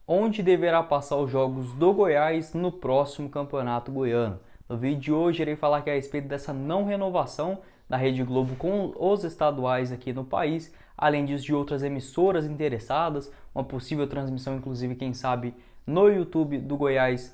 Onde deverá passar os jogos do Goiás no próximo Campeonato Goiano. No vídeo de hoje irei falar aqui a respeito dessa não renovação da Rede Globo com os estaduais aqui no país, além disso de outras emissoras interessadas, uma possível transmissão inclusive, quem sabe, no YouTube do Goiás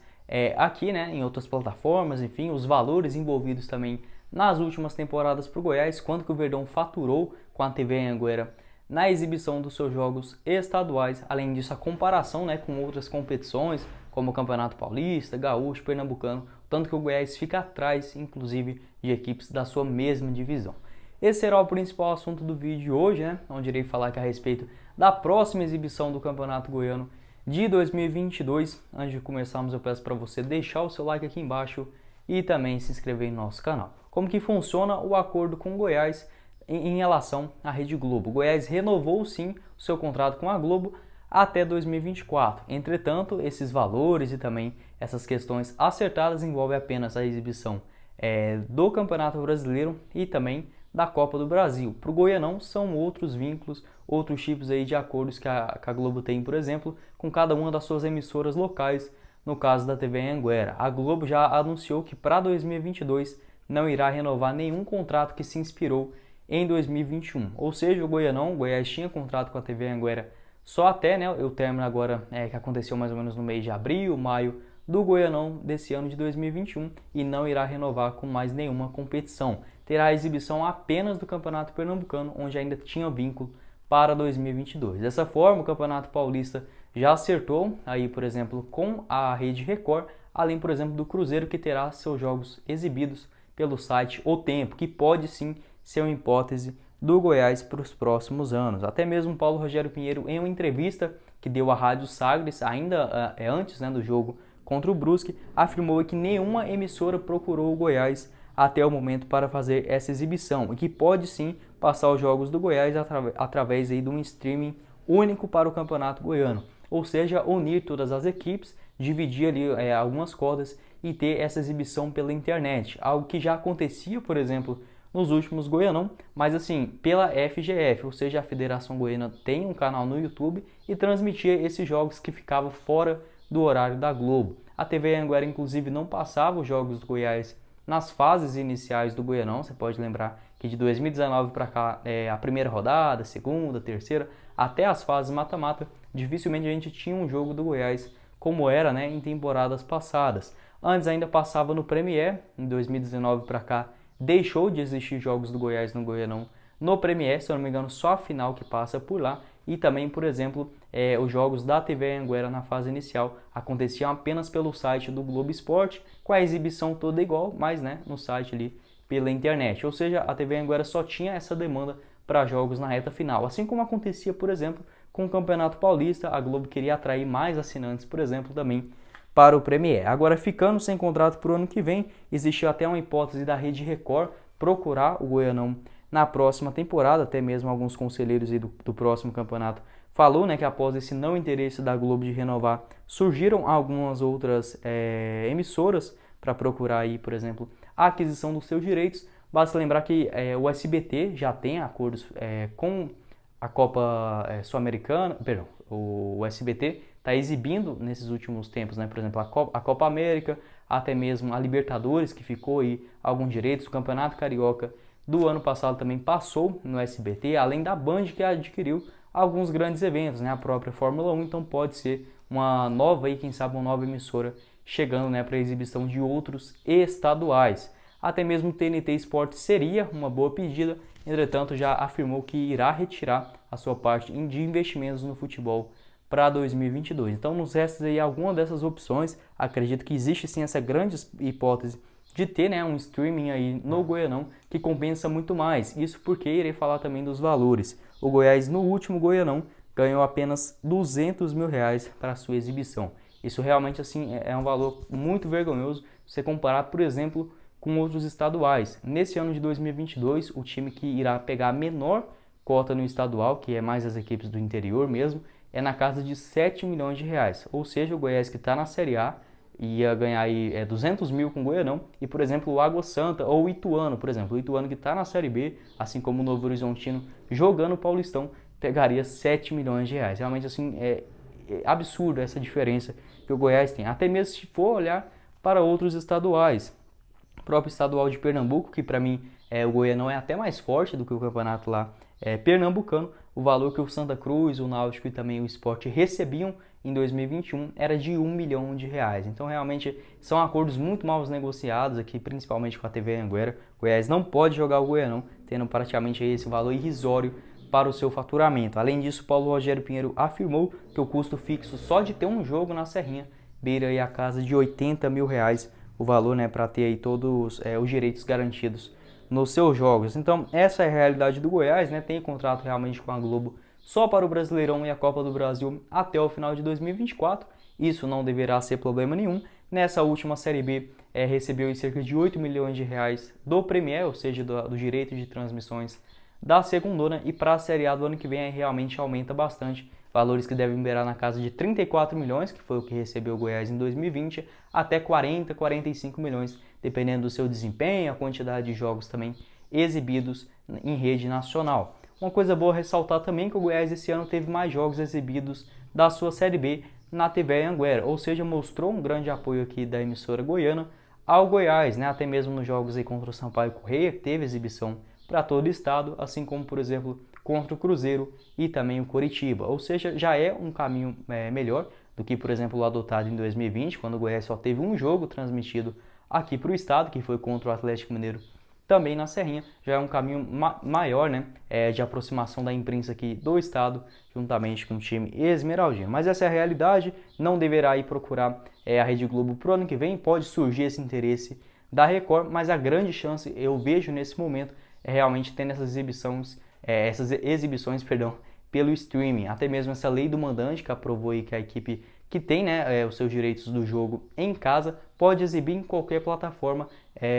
aqui, né, em outras plataformas, enfim, os valores envolvidos também nas últimas temporadas para o Goiás, quanto que o Verdão faturou com a TV Anhanguera na exibição dos seus jogos estaduais, além disso a comparação, né, com outras competições, como o Campeonato Paulista, Gaúcho, Pernambucano, tanto que o Goiás fica atrás, inclusive, de equipes da sua mesma divisão. Esse será o principal assunto do vídeo de hoje, né, onde irei falar aqui a respeito da próxima exibição do Campeonato Goiano de 2022. Antes de começarmos, eu peço para você deixar o seu like aqui embaixo e também se inscrever no nosso canal. Como que funciona o acordo com o Goiás em relação à Rede Globo? O Goiás renovou sim o seu contrato com a Globo até 2024. Entretanto, esses valores e também essas questões acertadas envolvem apenas a exibição do Campeonato Brasileiro e também da Copa do Brasil. Para o Goianão são outros vínculos, outros tipos aí de acordos que a Globo tem, por exemplo, com cada uma das suas emissoras locais, no caso da TV Anhanguera. A Globo já anunciou que para 2022 não irá renovar nenhum contrato que se inspirou em 2021. Ou seja, o Goiás tinha contrato com a TV Anhanguera só até, né, o término agora que aconteceu mais ou menos no mês de abril, maio do Goianão desse ano de 2021 e não irá renovar com mais nenhuma competição. Terá a exibição apenas do Campeonato Pernambucano, onde ainda tinha vínculo para 2022. Dessa forma, o Campeonato Paulista já acertou aí, por exemplo, com a Rede Record, além, por exemplo, do Cruzeiro, que terá seus jogos exibidos pelo site O Tempo, que pode sim ser uma hipótese do Goiás para os próximos anos. Até mesmo Paulo Rogério Pinheiro, em uma entrevista que deu à Rádio Sagres, ainda antes, né, do jogo contra o Brusque, afirmou que nenhuma emissora procurou o Goiás até o momento para fazer essa exibição e que pode sim passar os jogos do Goiás através aí de um streaming único para o Campeonato Goiano. Ou seja, unir todas as equipes, dividir ali algumas cotas e ter essa exibição pela internet. Algo que já acontecia, por exemplo, nos últimos Goianão, mas assim, pela FGF, ou seja, a Federação Goiana tem um canal no YouTube e transmitia esses jogos que ficavam fora do horário da Globo. A TV Anhanguera, inclusive, não passava os jogos do Goiás nas fases iniciais do Goianão. Você pode lembrar que de 2019 para cá, a primeira rodada, segunda, terceira, até as fases mata-mata, dificilmente a gente tinha um jogo do Goiás como era, né, em temporadas passadas. Antes ainda passava no Premier, em 2019 para cá, deixou de existir jogos do Goiás no Goianão no Premier, se eu não me engano, só a final que passa por lá. E também, por exemplo, os jogos da TV Anhanguera na fase inicial aconteciam apenas pelo site do Globo Esporte, com a exibição toda igual, mas né, no site ali pela internet. Ou seja, a TV Anhanguera só tinha essa demanda para jogos na reta final. Assim como acontecia, por exemplo, com o Campeonato Paulista, a Globo queria atrair mais assinantes, por exemplo, também para o Premier. Agora, ficando sem contrato para o ano que vem, existiu até uma hipótese da Rede Record procurar o Goianão na próxima temporada. Até mesmo alguns conselheiros aí do próximo campeonato falou, né, que após esse não interesse da Globo de renovar, surgiram algumas outras emissoras para procurar aí, por exemplo, a aquisição dos seus direitos. Basta lembrar que o SBT já tem acordos com a Copa Sul-Americana, perdão, o SBT está exibindo nesses últimos tempos, né? Por exemplo, a Copa América, até mesmo a Libertadores, que ficou aí alguns direitos, o Campeonato Carioca do ano passado também passou no SBT, além da Band, que adquiriu alguns grandes eventos, né? A própria Fórmula 1, então pode ser uma nova aí, quem sabe uma nova emissora chegando, né, para a exibição de outros estaduais. Até mesmo o TNT Sport seria uma boa pedida, entretanto já afirmou que irá retirar a sua parte de investimentos no futebol para 2022. Então nos resta aí alguma dessas opções. Acredito que existe sim essa grande hipótese de ter, né, um streaming aí no Goianão que compensa muito mais. Isso porque irei falar também dos valores. O Goiás no último Goianão ganhou apenas R$ 200 mil para a sua exibição. Isso realmente assim é um valor muito vergonhoso se você comparar, por exemplo, com outros estaduais. Nesse ano de 2022, o time que irá pegar a menor cota no estadual, que é mais as equipes do interior mesmo, é na casa de R$ 7 milhões. Ou seja, o Goiás, que está na Série A, ia ganhar aí 200 mil com o Goianão, e por exemplo o Água Santa ou o Ituano, por exemplo, o Ituano que está na Série B, assim como o Novo Horizontino jogando o Paulistão, pegaria R$ 7 milhões. Realmente assim absurdo essa diferença que o Goiás tem, até mesmo se for olhar para outros estaduais. O próprio estadual de Pernambuco, que para mim o Goianão é até mais forte do que o campeonato lá pernambucano, o valor que o Santa Cruz, o Náutico e também o Sport recebiam em 2021 era de R$1 milhão. Então realmente são acordos muito mal negociados aqui, principalmente com a TV Anhanguera. O Goiás não pode jogar o Goianão, tendo praticamente esse valor irrisório para o seu faturamento. Além disso, Paulo Rogério Pinheiro afirmou que o custo fixo só de ter um jogo na Serrinha beira aí a casa de R$80 mil, o valor, né, para ter aí todos os direitos garantidos nos seus jogos. Então essa é a realidade do Goiás, né? Tem contrato realmente com a Globo só para o Brasileirão e a Copa do Brasil até o final de 2024. Isso não deverá ser problema nenhum. Nessa última Série B recebeu cerca de R$8 milhões do Premier, ou seja, do direito de transmissões da segundona, e para a Série A do ano que vem realmente aumenta bastante. Valores que devem beirar na casa de 34 milhões, que foi o que recebeu o Goiás em 2020, até 40, 45 milhões, dependendo do seu desempenho, a quantidade de jogos também exibidos em rede nacional. Uma coisa boa a ressaltar também é que o Goiás esse ano teve mais jogos exibidos da sua Série B na TV Anhanguera, ou seja, mostrou um grande apoio aqui da emissora goiana ao Goiás, né? Até mesmo nos jogos aí contra o Sampaio Corrêa, que teve exibição para todo o estado, assim como, por exemplo, contra o Cruzeiro e também o Coritiba. Ou seja, já é um caminho melhor do que, por exemplo, o adotado em 2020, quando o Goiás só teve um jogo transmitido aqui para o estado, que foi contra o Atlético Mineiro, também na Serrinha. Já é um caminho maior, né, de aproximação da imprensa aqui do estado, juntamente com o time esmeraldino. Mas essa é a realidade, não deverá ir procurar a Rede Globo pro ano que vem, pode surgir esse interesse da Record, mas a grande chance, eu vejo nesse momento, é realmente tendo essas exibições, pelo streaming. Até mesmo essa lei do mandante que aprovou aí que a equipe que tem, né, os seus direitos do jogo em casa pode exibir em qualquer plataforma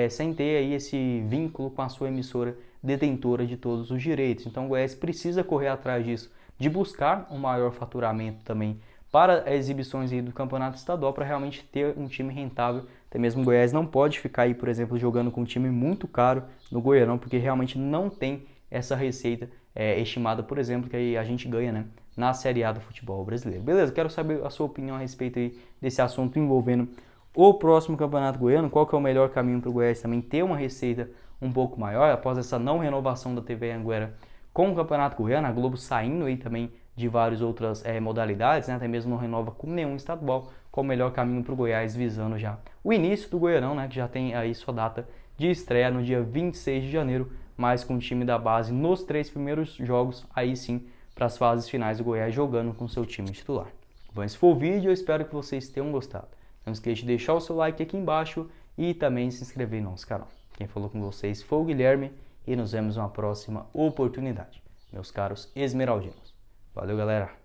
sem ter aí esse vínculo com a sua emissora detentora de todos os direitos. Então o Goiás precisa correr atrás disso, de buscar um maior faturamento também para as exibições aí do campeonato estadual, para realmente ter um time rentável. Até mesmo o Goiás não pode ficar aí, por exemplo, jogando com um time muito caro no Goianão, porque realmente não tem essa receita estimada, por exemplo, que a gente ganha, né, na Série A do futebol brasileiro. Beleza? Quero saber a sua opinião a respeito aí desse assunto envolvendo o próximo campeonato goiano. Qual que é o melhor caminho para o Goiás também ter uma receita um pouco maior após essa não renovação da TV Anhanguera com o campeonato goiano, a Globo saindo aí também de várias outras modalidades, né? Até mesmo não renova com nenhum estadual. Qual o melhor caminho para o Goiás, visando já o início do Goianão, né, que já tem aí sua data de estreia no dia 26 de janeiro, mas com o time da base nos 3 primeiros jogos, aí sim para as fases finais do Goiás jogando com seu time titular. Bom, esse foi o vídeo, eu espero que vocês tenham gostado. Não esqueça de deixar o seu like aqui embaixo e também se inscrever no nosso canal. Quem falou com vocês foi o Guilherme e nos vemos numa próxima oportunidade, meus caros esmeraldinos. Valeu, galera!